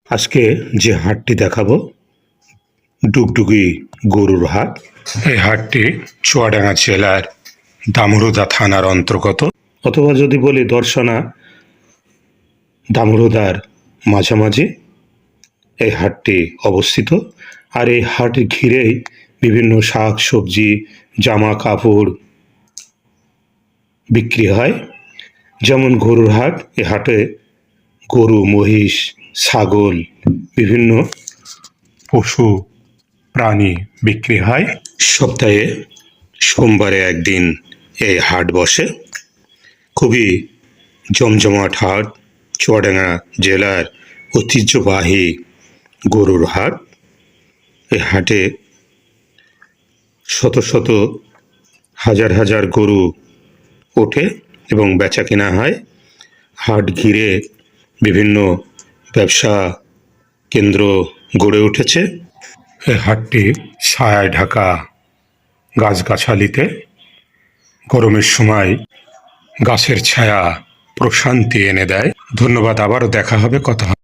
আজকে যে হাটটি দেখাবো ডুগডুগি গরুর হাট। এই হাটটি চুয়াডাঙ্গা জেলার দামুড়হুদা থানার অন্তর্গত, অথবা যদি বলি দর্শনা দামুড়হুদার মাঝামাঝি এই হাটটি অবস্থিত। আর এই হাট ঘিরেই বিভিন্ন শাক সবজি জামা কাপড় বিক্রি হয়। যেমন গরুর হাট, এ হাটে গরু মহিষ ছাগল বিভিন্ন পশু প্রাণী বিক্রি হয়। সপ্তাহে সোমবারে একদিন এই হাট বসে। খুবই জমজমাট হাট, চুয়াডাঙ্গা জেলার ঐতিহ্যবাহী গরুর হাট। এই হাটে শত শত হাজার হাজার গরু ওঠে এবং বেচা কেনা হয়। হাট ঘিরে বিভিন্ন ব্যবসা কেন্দ্র গড়ে উঠেছে। এই হাটটি ছায়ায় ঢাকা গাছগাছালিতে। গরমের সময় গাছের ছায়া প্রশান্তি এনে দেয়। ধন্যবাদ, আবারও দেখা হবে, কথা হবে।